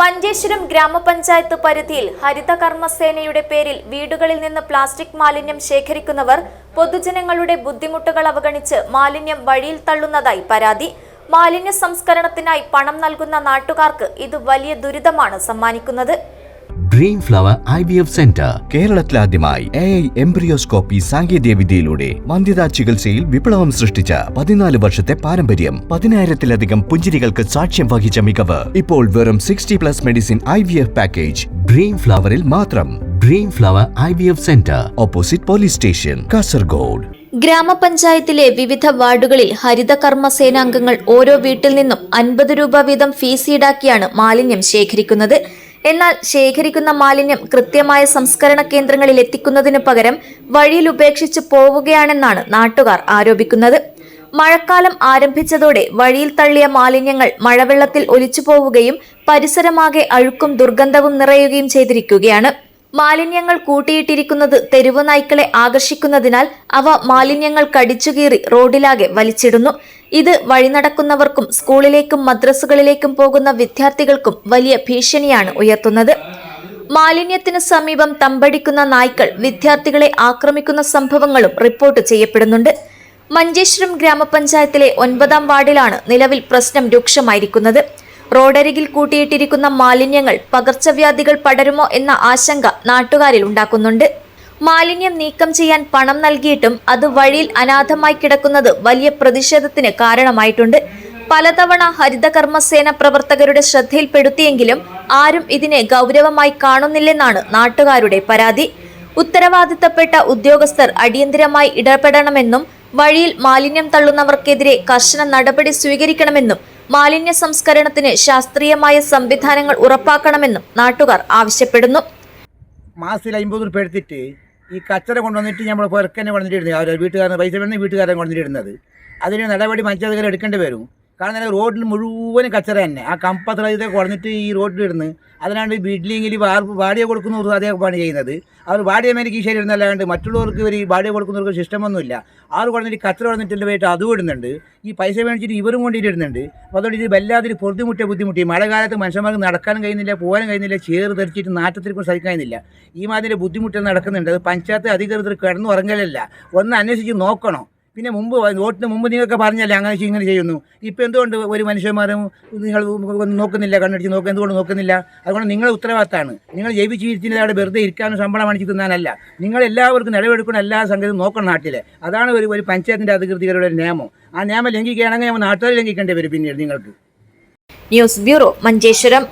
മഞ്ചേശ്വരം ഗ്രാമപഞ്ചായത്ത് പരിധിയിൽ ഹരിതകർമ്മസേനയുടെ പേരിൽ വീടുകളിൽ നിന്ന് പ്ലാസ്റ്റിക് മാലിന്യം ശേഖരിക്കുന്നവർ പൊതുജനങ്ങളുടെ ബുദ്ധിമുട്ടുകൾ അവഗണിച്ച് മാലിന്യം വഴിയിൽ തള്ളുന്നതായി പരാതി. മാലിന്യ സംസ്കരണത്തിനായി പണം നൽകുന്ന നാട്ടുകാർക്ക് ഇത് വലിയ ദുരിതമാണ് സമ്മാനിക്കുന്നത്. ഡ്രീം ഫ്ലവർ IVF സെന്റർ കേരളത്തിലാദ്യമായി AI എംബ്രിയോസ്കോപ്പി സാങ്കേതികവിദ്യയിലൂടെ വന്ധ്യതാ ചികിത്സയിൽ വിപ്ലവം സൃഷ്ടിച്ച 14 വർഷത്തെ പാരമ്പര്യം, 10,000-ലധികം പുഞ്ചിരികൾക്ക് സാക്ഷ്യം വഹിച്ച മികവ്. ഇപ്പോൾ വെറും 60+ മെഡിസിൻ IVF പാക്കേജ് ഡ്രീം ഫ്ലവറിൽ മാത്രം. Dream flower IVF centre, opposite police station, Kasaragod. ഗ്രാമപഞ്ചായത്തിലെ വിവിധ വാർഡുകളിൽ ഹരിതകർമ്മസേനാംഗങ്ങൾ ഓരോ വീട്ടിൽ നിന്നും 50 രൂപ വീതം ഫീസ് ഈടാക്കിയാണ് മാലിന്യം ശേഖരിക്കുന്നത്. എന്നാൽ ശേഖരിക്കുന്ന മാലിന്യം കൃത്യമായ സംസ്കരണ കേന്ദ്രങ്ങളിൽ എത്തിക്കുന്നതിനു പകരം വഴിയിൽ ഉപേക്ഷിച്ച് പോവുകയാണെന്നാണ് നാട്ടുകാർ ആരോപിക്കുന്നത്. മഴക്കാലം ആരംഭിച്ചതോടെ വഴിയിൽ തള്ളിയ മാലിന്യങ്ങൾ മഴവെള്ളത്തിൽ ഒലിച്ചു പോവുകയും പരിസരമാകെ അഴുക്കും ദുർഗന്ധവും നിറയുകയും ചെയ്തിരിക്കുകയാണ്. മാലിന്യങ്ങൾ കൂട്ടിയിട്ടിരിക്കുന്നത് തെരുവു നായ്ക്കളെ ആകർഷിക്കുന്നതിനാൽ അവ മാലിന്യങ്ങൾ കടിച്ചുകീറി റോഡിലാകെ വലിച്ചിടുന്നു. ഇത് വഴി നടക്കുന്നവർക്കും സ്കൂളിലേക്കും മദ്രസകളിലേക്കും പോകുന്ന വിദ്യാർത്ഥികൾക്കും വലിയ ഭീഷണിയാണ് ഉയർത്തുന്നത്. മാലിന്യത്തിന് സമീപം തമ്പടിക്കുന്ന നായ്ക്കൾ വിദ്യാർത്ഥികളെ ആക്രമിക്കുന്ന സംഭവങ്ങളും റിപ്പോർട്ട് ചെയ്യപ്പെടുന്നുണ്ട്. മഞ്ചേശ്വരം ഗ്രാമപഞ്ചായത്തിലെ 9-ാം വാർഡിലാണ് നിലവിൽ പ്രശ്നം രൂക്ഷമായിരിക്കുന്നത്. റോഡരികിൽ കൂട്ടിയിട്ടിരിക്കുന്ന മാലിന്യങ്ങൾ പകർച്ചവ്യാധികൾ പടരുമോ എന്ന ആശങ്ക നാട്ടുകാരിൽ ഉണ്ടാക്കുന്നുണ്ട്. മാലിന്യം നീക്കം ചെയ്യാൻ പണം നൽകിയിട്ടും അത് വഴിയിൽ അനാഥമായി കിടക്കുന്നത് വലിയ പ്രതിഷേധത്തിന് കാരണമായിട്ടുണ്ട്. പലതവണ ഹരിതകർമ്മസേന പ്രവർത്തകരുടെ ശ്രദ്ധയിൽപ്പെടുത്തിയെങ്കിലും ആരും ഇതിനെ ഗൗരവമായി കാണുന്നില്ലെന്നാണ് നാട്ടുകാരുടെ പരാതി. ഉത്തരവാദിത്തപ്പെട്ട ഉദ്യോഗസ്ഥർ അടിയന്തരമായി ഇടപെടണമെന്നും വഴിയിൽ മാലിന്യം തള്ളുന്നവർക്കെതിരെ കർശന നടപടി സ്വീകരിക്കണമെന്നും മാലിന്യ സംസ്കരണത്തിന് ശാസ്ത്രീയമായ സംവിധാനങ്ങൾ ഉറപ്പാക്കണമെന്നും നാട്ടുകാർ ആവശ്യപ്പെടുന്നു. മാസത്തിൽ 50 രൂപ എടുത്തിട്ട് ഈ കച്ചറ കൊണ്ടുവന്നിട്ട് നമ്മൾ പുറക്കന്നെ കൊണ്ടിരുന്നത്, അവർ വീട്ടുകാരൻ പൈസ വേണമെങ്കിൽ വീട്ടുകാരൻ കൊണ്ടിരുന്നത്. അതിന് നടപടി പഞ്ചായത്തുകാർ എടുക്കേണ്ടി വരും. കാരണം റോഡിൽ മുഴുവനും കച്ചറ തന്നെ. ആ കമ്പത്ര ഇതൊക്കെ കുറഞ്ഞിട്ട് ഈ റോഡിലിടുന്ന് അതിനാണ്ട് ബിൽഡിങ്ങിൽ വാടക കൊടുക്കുന്നവർ അതേ പണി ചെയ്യുന്നത്. അവർ വാടക മേലേക്ക് ഈ ശരി ഇടുന്നല്ലാണ്ട് മറ്റുള്ളവർക്ക് ഒരു വാടക കൊടുക്കുന്നവർക്ക് സിസ്റ്റമൊന്നുമില്ല. ആറ് കുറഞ്ഞിട്ട് കച്ചറ കുറഞ്ഞിട്ട് പോയിട്ട് അതും ഇടുന്നുണ്ട്. ഈ പൈസ മേടിച്ചിട്ട് ഇവരും കൊണ്ടിടുന്നുണ്ട്. അപ്പോൾ അതുകൊണ്ട് ഇത് വല്ലാതൊരു ബുദ്ധിമുട്ടി. മഴക്കാലത്ത് മനുഷ്യന്മാർക്ക് നടക്കാനും കഴിയുന്നില്ല, പോകാനും കഴിയുന്നില്ല, ചേറ് തെറിച്ചിട്ട് നാട്ടത്തിൽ കൊണ്ട് സഹിക്കാൻ കഴിയുന്നില്ല. ഈ മാതിരി ബുദ്ധിമുട്ട് നടക്കുന്നുണ്ട്. അത് പഞ്ചായത്ത് അധികൃതർ കിടന്നു ഉറങ്ങലല്ല, ഒന്ന് അന്വേഷിച്ച് നോക്കണം. പിന്നെ വോട്ടിന് മുമ്പ് നിങ്ങളൊക്കെ പറഞ്ഞല്ലേ അങ്ങനെ ഇങ്ങനെ ചെയ്യുന്നു. ഇപ്പോൾ എന്തുകൊണ്ട് ഒരു മനുഷ്യന്മാരും നിങ്ങൾ നോക്കുന്നില്ല, കണ്ണടിച്ച് എന്തുകൊണ്ട് നോക്കുന്നില്ല? അതുകൊണ്ട് നിങ്ങളുടെ ഉത്തരവാദിത്തമാണ്. നിങ്ങൾ ജൈവിച്ചിരിച്ചില്ല അവിടെ വെറുതെ ഇരിക്കാനും ശമ്പളം അണിച്ച് തിന്നാനല്ല. നിങ്ങൾ എല്ലാവർക്കും നിലവെടുക്കുന്ന എല്ലാ സംഗതിയും നോക്കണം നാട്ടിലെ. അതാണ് ഒരു പഞ്ചായത്തിൻ്റെ അധികൃതരുടെ ഒരു നിയമം. ആ നിയമം ലംഘിക്കുകയാണെങ്കിൽ നാട്ടുകാർ ലംഘിക്കേണ്ടി വരും പിന്നീട് നിങ്ങൾക്ക്. News bureau, Manjeshwaram.